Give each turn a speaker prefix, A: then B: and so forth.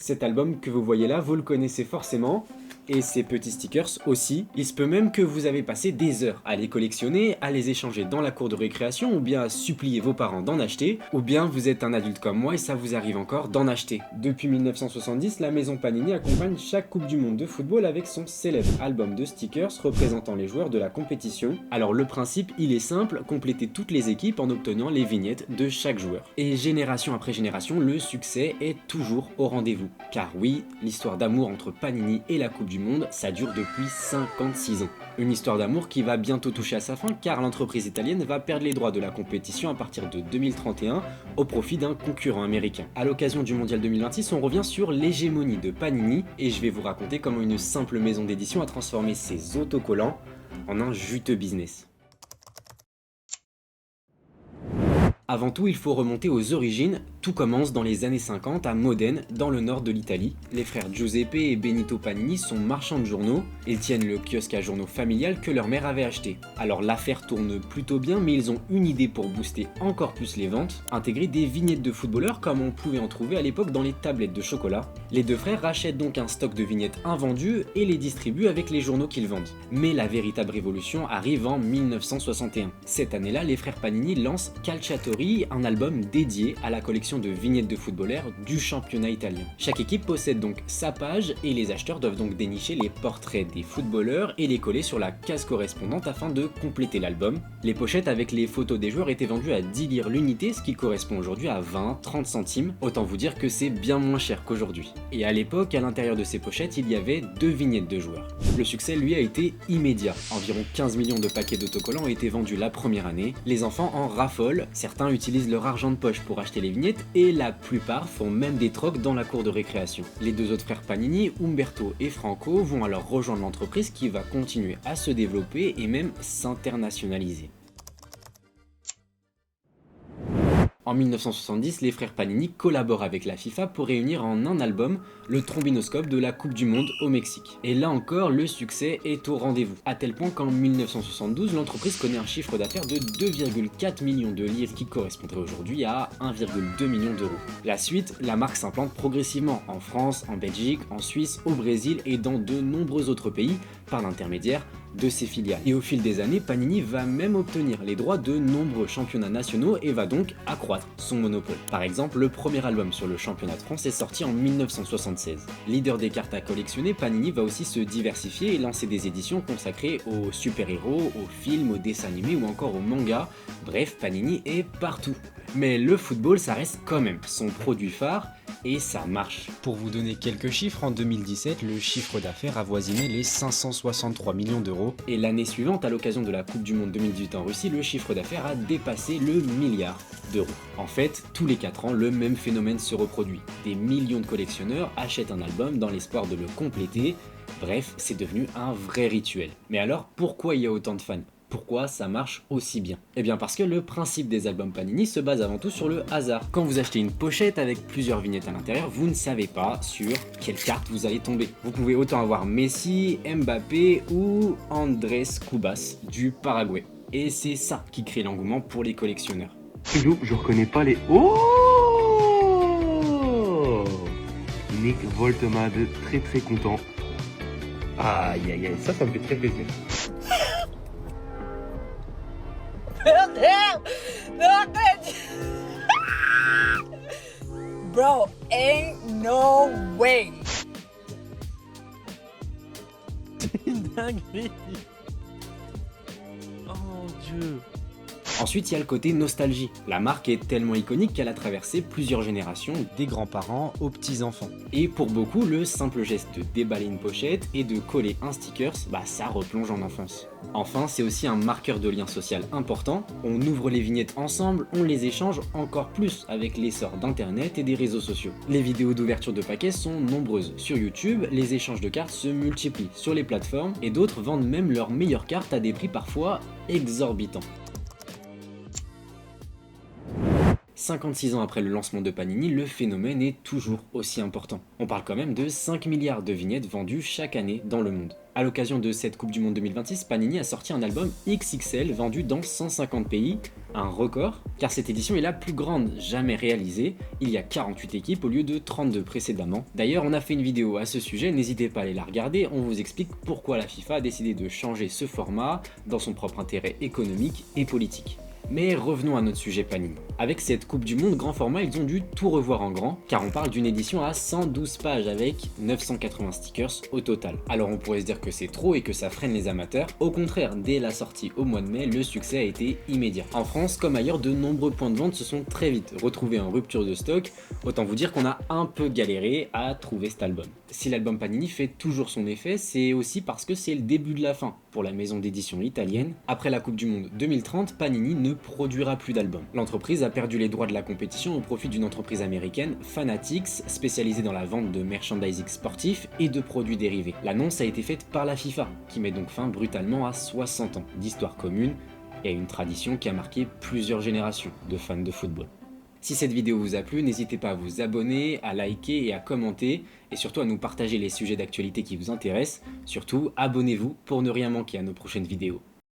A: Cet album que vous voyez là, vous le connaissez forcément, et ces petits stickers aussi. Il se peut même que vous avez passé des heures à les collectionner, à les échanger dans la cour de récréation, ou bien à supplier vos parents d'en acheter, ou bien vous êtes un adulte comme moi et ça vous arrive encore d'en acheter. Depuis 1970, la maison Panini accompagne chaque Coupe du Monde de football avec son célèbre album de stickers représentant les joueurs de la compétition. Alors le principe, il est simple, compléter toutes les équipes en obtenant les vignettes de chaque joueur. Et génération après génération, le succès est toujours au rendez-vous. Car oui, l'histoire d'amour entre Panini et la Coupe du Monde, ça dure depuis 56 ans. Une histoire d'amour qui va bientôt toucher à sa fin car l'entreprise italienne va perdre les droits de la compétition à partir de 2031 au profit d'un concurrent américain. A l'occasion du mondial 2026, on revient sur l'hégémonie de Panini et je vais vous raconter comment une simple maison d'édition a transformé ses autocollants en un juteux business. Avant tout, il faut remonter aux origines. Tout commence dans les années 50 à Modène, dans le nord de l'Italie. Les frères Giuseppe et Benito Panini sont marchands de journaux. Ils tiennent le kiosque à journaux familial que leur mère avait acheté. Alors l'affaire tourne plutôt bien, mais ils ont une idée pour booster encore plus les ventes, intégrer des vignettes de footballeurs comme on pouvait en trouver à l'époque dans les tablettes de chocolat. Les deux frères rachètent donc un stock de vignettes invendues et les distribuent avec les journaux qu'ils vendent. Mais la véritable révolution arrive en 1961. Cette année-là, les frères Panini lancent Calciatori, un album dédié à la collection de vignettes de footballeurs du championnat italien. Chaque équipe possède donc sa page et les acheteurs doivent donc dénicher les portraits des footballeurs et les coller sur la case correspondante afin de compléter l'album. Les pochettes avec les photos des joueurs étaient vendues à 10 lire l'unité, ce qui correspond aujourd'hui à 20-30 centimes. Autant vous dire que c'est bien moins cher qu'aujourd'hui. Et à l'époque, à l'intérieur de ces pochettes, il y avait 2 vignettes de joueurs. Le succès, lui, a été immédiat. Environ 15 millions de paquets d'autocollants ont été vendus la première année. Les enfants en raffolent, certains utilisent leur argent de poche pour acheter les vignettes et la plupart font même des trocs dans la cour de récréation. Les deux autres frères Panini, Umberto et Franco, vont alors rejoindre l'entreprise qui va continuer à se développer et même s'internationaliser. En 1970, les frères Panini collaborent avec la FIFA pour réunir en un album le trombinoscope de la Coupe du Monde au Mexique. Et là encore, le succès est au rendez-vous, à tel point qu'en 1972, l'entreprise connaît un chiffre d'affaires de 2,4 millions de livres qui correspondrait aujourd'hui à 1,2 million d'euros. La suite, la marque s'implante progressivement en France, en Belgique, en Suisse, au Brésil et dans de nombreux autres pays par l'intermédiaire de ses filiales. Et au fil des années, Panini va même obtenir les droits de nombreux championnats nationaux et va donc accroître son monopole. Par exemple, le premier album sur le championnat de France est sorti en 1976. Leader des cartes à collectionner, Panini va aussi se diversifier et lancer des éditions consacrées aux super-héros, aux films, aux dessins animés ou encore aux mangas. Bref, Panini est partout. Mais le football, ça reste quand même son produit phare et ça marche. Pour vous donner quelques chiffres, en 2017, le chiffre d'affaires avoisinait les 563 millions d'euros et l'année suivante, à l'occasion de la Coupe du Monde 2018 en Russie, le chiffre d'affaires a dépassé le milliard d'euros. En fait, tous les 4 ans, le même phénomène se reproduit. Des millions de collectionneurs achètent un album dans l'espoir de le compléter. Bref, c'est devenu un vrai rituel. Mais alors, pourquoi il y a autant de fans ? Pourquoi ça marche aussi bien? Eh bien parce que le principe des albums Panini se base avant tout sur le hasard. Quand vous achetez une pochette avec plusieurs vignettes à l'intérieur, vous ne savez pas sur quelle carte vous allez tomber. Vous pouvez autant avoir Messi, Mbappé ou Andrés Cubas du Paraguay. Et c'est ça qui crée l'engouement pour les collectionneurs.
B: Je reconnais pas les... Oh, Nick Voltemade, très très content. Aïe aïe aïe, ça me fait très plaisir.
C: Bro, ain't no way.
D: C'est une dinguerie. Oh mon Dieu.
A: Ensuite, il y a le côté nostalgie. La marque est tellement iconique qu'elle a traversé plusieurs générations, des grands-parents aux petits-enfants. Et pour beaucoup, le simple geste de déballer une pochette et de coller un sticker, ça replonge en enfance. Enfin, c'est aussi un marqueur de lien social important. On ouvre les vignettes ensemble, on les échange encore plus avec l'essor d'internet et des réseaux sociaux. Les vidéos d'ouverture de paquets sont nombreuses. Sur YouTube, les échanges de cartes se multiplient sur les plateformes et d'autres vendent même leurs meilleures cartes à des prix parfois exorbitants. 56 ans après le lancement de Panini, le phénomène est toujours aussi important. On parle quand même de 5 milliards de vignettes vendues chaque année dans le monde. A l'occasion de cette Coupe du Monde 2026, Panini a sorti un album XXL vendu dans 150 pays, un record, car cette édition est la plus grande jamais réalisée, il y a 48 équipes au lieu de 32 précédemment. D'ailleurs, on a fait une vidéo à ce sujet, n'hésitez pas à aller la regarder, on vous explique pourquoi la FIFA a décidé de changer ce format dans son propre intérêt économique et politique. Mais revenons à notre sujet Panini. Avec cette Coupe du Monde grand format, ils ont dû tout revoir en grand, car on parle d'une édition à 112 pages avec 980 stickers au total. Alors on pourrait se dire que c'est trop et que ça freine les amateurs. Au contraire, dès la sortie au mois de mai, le succès a été immédiat. En France, comme ailleurs, de nombreux points de vente se sont très vite retrouvés en rupture de stock. Autant vous dire qu'on a un peu galéré à trouver cet album. Si l'album Panini fait toujours son effet, c'est aussi parce que c'est le début de la fin pour la maison d'édition italienne. Après la Coupe du Monde 2030, Panini ne produira plus d'albums. L'entreprise a perdu les droits de la compétition au profit d'une entreprise américaine, Fanatics, spécialisée dans la vente de merchandising sportif et de produits dérivés. L'annonce a été faite par la FIFA, qui met donc fin brutalement à 60 ans d'histoire commune et à une tradition qui a marqué plusieurs générations de fans de football. Si cette vidéo vous a plu, n'hésitez pas à vous abonner, à liker et à commenter, et surtout à nous partager les sujets d'actualité qui vous intéressent. Surtout, abonnez-vous pour ne rien manquer à nos prochaines vidéos.